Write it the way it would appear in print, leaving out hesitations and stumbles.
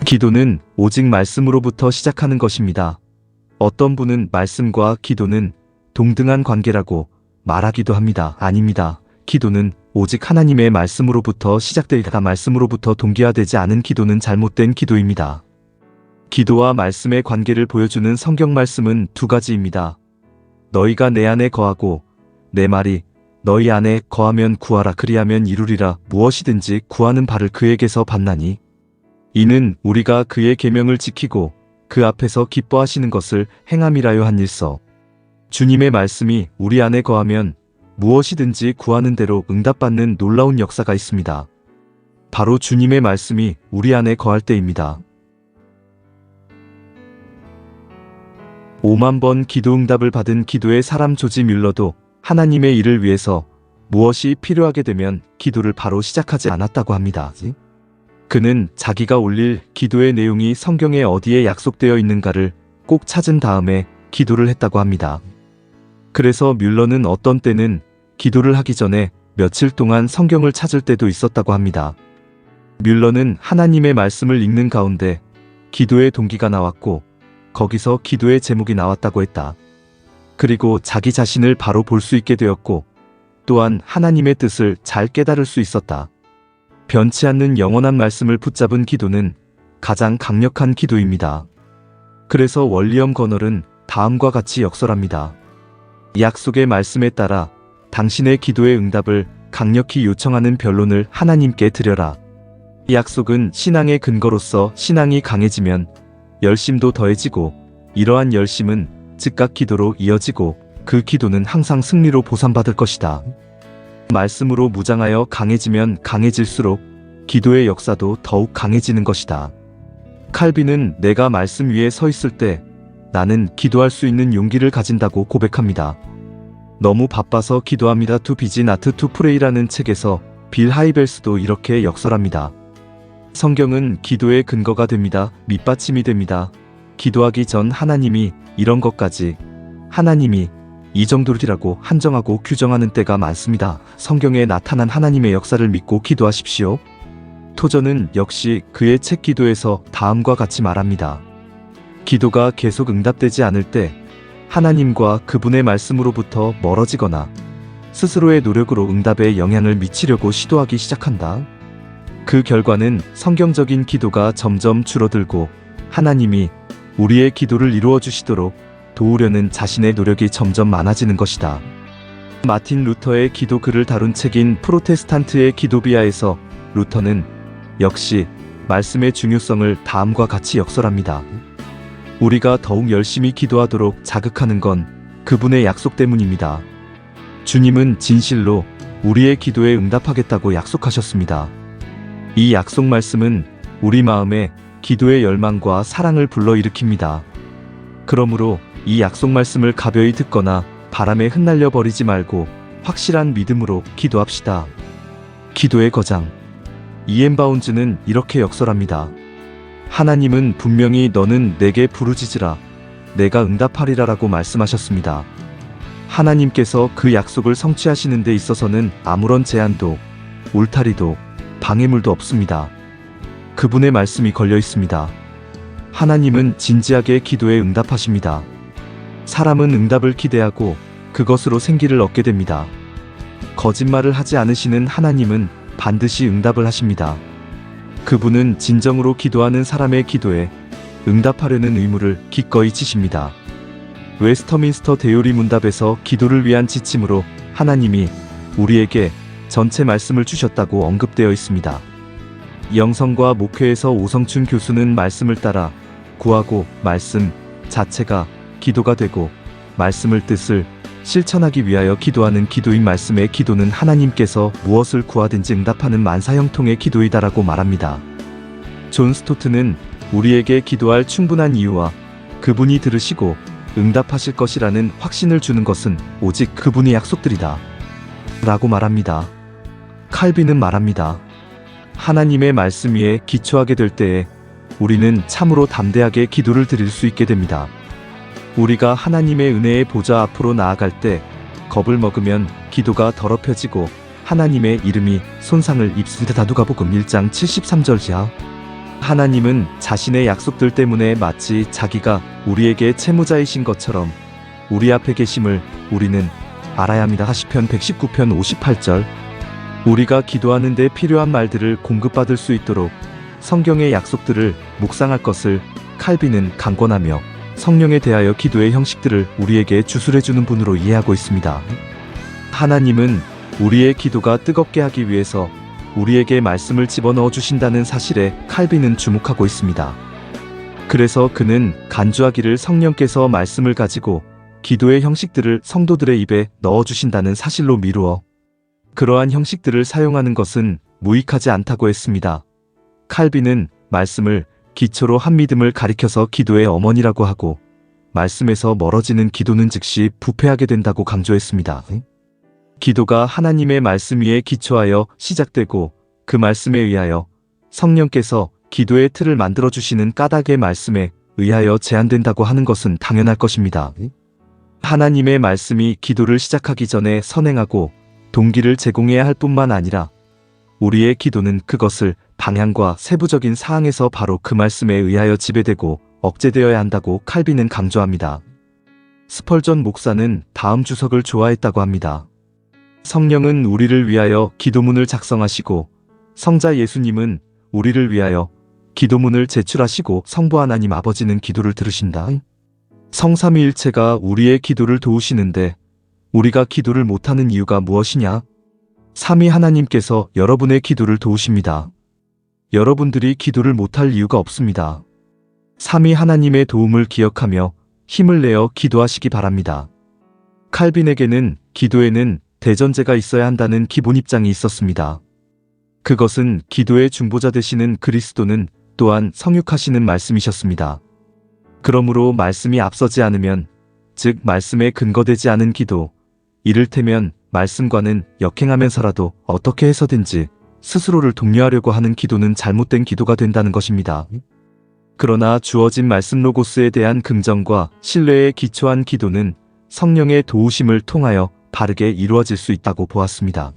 기도는 오직 말씀으로부터 시작하는 것입니다. 어떤 분은 말씀과 기도는 동등한 관계라고 말하기도 합니다. 아닙니다. 기도는 오직 하나님의 말씀으로부터 시작되다가 말씀으로부터 동기화되지 않은 기도는 잘못된 기도입니다. 기도와 말씀의 관계를 보여주는 성경 말씀은 두 가지입니다. 너희가 내 안에 거하고 내 말이 너희 안에 거하면 구하라 그리하면 이루리라. 무엇이든지 구하는 바를 그에게서 받나니 이는 우리가 그의 계명을 지키고 그 앞에서 기뻐하시는 것을 행함이라요. 한일서. 주님의 말씀이 우리 안에 거하면 무엇이든지 구하는 대로 응답받는 놀라운 역사가 있습니다. 바로 주님의 말씀이 우리 안에 거할 때입니다. 5만 번 기도 응답을 받은 기도의 사람 조지 뮬러도 하나님의 일을 위해서 무엇이 필요하게 되면 기도를 바로 시작하지 않았다고 합니다. 그는 자기가 올릴 기도의 내용이 성경에 어디에 약속되어 있는가를 꼭 찾은 다음에 기도를 했다고 합니다. 그래서 뮬러는 어떤 때는 기도를 하기 전에 며칠 동안 성경을 찾을 때도 있었다고 합니다. 뮬러는 하나님의 말씀을 읽는 가운데 기도의 동기가 나왔고 거기서 기도의 제목이 나왔다고 했다. 그리고 자기 자신을 바로 볼 수 있게 되었고 또한 하나님의 뜻을 잘 깨달을 수 있었다. 변치 않는 영원한 말씀을 붙잡은 기도는 가장 강력한 기도입니다. 그래서 월리엄 거널은 다음과 같이 역설합니다. 약속의 말씀에 따라 당신의 기도의 응답을 강력히 요청하는 변론을 하나님께 드려라. 이 약속은 신앙의 근거로서 신앙이 강해지면 열심도 더해지고 이러한 열심은 즉각 기도로 이어지고 그 기도는 항상 승리로 보상받을 것이다. 말씀으로 무장하여 강해지면 강해질수록 기도의 역사도 더욱 강해지는 것이다. 칼빈은 내가 말씀 위에 서 있을 때 나는 기도할 수 있는 용기를 가진다고 고백합니다. 너무 바빠서 기도합니다. To busy not to pray라는 책에서 빌 하이벨스도 이렇게 역설합니다. 성경은 기도의 근거가 됩니다. 밑받침이 됩니다. 기도하기 전 하나님이 이런 것까지 하나님이 이 정도리라고 한정하고 규정하는 때가 많습니다. 성경에 나타난 하나님의 역사를 믿고 기도하십시오. 토저는 역시 그의 책 기도에서 다음과 같이 말합니다. 기도가 계속 응답되지 않을 때 하나님과 그분의 말씀으로부터 멀어지거나 스스로의 노력으로 응답에 영향을 미치려고 시도하기 시작한다. 그 결과는 성경적인 기도가 점점 줄어들고 하나님이 우리의 기도를 이루어 주시도록 도우려는 자신의 노력이 점점 많아지는 것이다. 마틴 루터의 기도 글을 다룬 책인 프로테스탄트의 기도비아에서 루터는 역시 말씀의 중요성을 다음과 같이 역설합니다. 우리가 더욱 열심히 기도하도록 자극하는 건 그분의 약속 때문입니다. 주님은 진실로 우리의 기도에 응답하겠다고 약속하셨습니다. 이 약속 말씀은 우리 마음에 기도의 열망과 사랑을 불러일으킵니다. 그러므로 이 약속 말씀을 가벼이 듣거나 바람에 흩날려 버리지 말고 확실한 믿음으로 기도합시다. 기도의 거장 이엠 바운즈는 이렇게 역설합니다. 하나님은 분명히 너는 내게 부르짖으라 내가 응답하리라 라고 말씀하셨습니다. 하나님께서 그 약속을 성취하시는 데 있어서는 아무런 제한도 울타리도 방해물도 없습니다. 그분의 말씀이 걸려 있습니다. 하나님은 진지하게 기도에 응답하십니다. 사람은 응답을 기대하고 그것으로 생기를 얻게 됩니다. 거짓말을 하지 않으시는 하나님은 반드시 응답을 하십니다. 그분은 진정으로 기도하는 사람의 기도에 응답하려는 의무를 기꺼이 지십니다. 웨스터민스터 대요리 문답에서 기도를 위한 지침으로 하나님이 우리에게 전체 말씀을 주셨다고 언급되어 있습니다. 영성과 목회에서 오성춘 교수는 말씀을 따라 구하고 말씀 자체가 기도가 되고 말씀을 뜻을 실천하기 위하여 기도하는 기도인 말씀의 기도는 하나님께서 무엇을 구하든지 응답하는 만사형통의 기도이다라고 말합니다. 존 스토트는 우리에게 기도할 충분한 이유와 그분이 들으시고 응답하실 것이라는 확신을 주는 것은 오직 그분의 약속들이다 라고 말합니다. 칼빈은 말합니다. 하나님의 말씀 위에 기초하게 될 때에 우리는 참으로 담대하게 기도를 드릴 수 있게 됩니다. 우리가 하나님의 은혜의 보좌 앞으로 나아갈 때 겁을 먹으면 기도가 더럽혀지고 하나님의 이름이 손상을 입습니다. 누가복음 1장 73절 이하. 하나님은 자신의 약속들 때문에 마치 자기가 우리에게 채무자이신 것처럼 우리 앞에 계심을 우리는 알아야 합니다. 시편 119편 58절. 우리가 기도하는 데 필요한 말들을 공급받을 수 있도록 성경의 약속들을 묵상할 것을 칼빈은 강권하며 성령에 대하여 기도의 형식들을 우리에게 주술해주는 분으로 이해하고 있습니다. 하나님은 우리의 기도가 뜨겁게 하기 위해서 우리에게 말씀을 집어넣어 주신다는 사실에 칼빈은 주목하고 있습니다. 그래서 그는 간주하기를 성령께서 말씀을 가지고 기도의 형식들을 성도들의 입에 넣어 주신다는 사실로 미루어 그러한 형식들을 사용하는 것은 무익하지 않다고 했습니다. 칼빈은 말씀을 기초로 한 믿음을 가리켜서 기도의 어머니라고 하고 말씀에서 멀어지는 기도는 즉시 부패하게 된다고 강조했습니다. 기도가 하나님의 말씀 위에 기초하여 시작되고 그 말씀에 의하여 성령께서 기도의 틀을 만들어주시는 까닭의 말씀에 의하여 제한된다고 하는 것은 당연할 것입니다. 하나님의 말씀이 기도를 시작하기 전에 선행하고 동기를 제공해야 할 뿐만 아니라 우리의 기도는 그것을 방향과 세부적인 사항에서 바로 그 말씀에 의하여 지배되고 억제되어야 한다고 칼빈은 강조합니다. 스펄전 목사는 다음 주석을 좋아했다고 합니다. 성령은 우리를 위하여 기도문을 작성하시고 성자 예수님은 우리를 위하여 기도문을 제출하시고 성부 하나님 아버지는 기도를 들으신다. 성삼위일체가 우리의 기도를 도우시는데 우리가 기도를 못하는 이유가 무엇이냐? 삼위 하나님께서 여러분의 기도를 도우십니다. 여러분들이 기도를 못할 이유가 없습니다. 삼위 하나님의 도움을 기억하며 힘을 내어 기도하시기 바랍니다. 칼빈에게는 기도에는 대전제가 있어야 한다는 기본 입장이 있었습니다. 그것은 기도의 중보자 되시는 그리스도는 또한 성육하시는 말씀이셨습니다. 그러므로 말씀이 앞서지 않으면, 즉 말씀에 근거되지 않은 기도, 이를테면 말씀과는 역행하면서라도 어떻게 해서든지 스스로를 독려하려고 하는 기도는 잘못된 기도가 된다는 것입니다. 그러나 주어진 말씀 로고스에 대한 긍정과 신뢰에 기초한 기도는 성령의 도우심을 통하여 바르게 이루어질 수 있다고 보았습니다.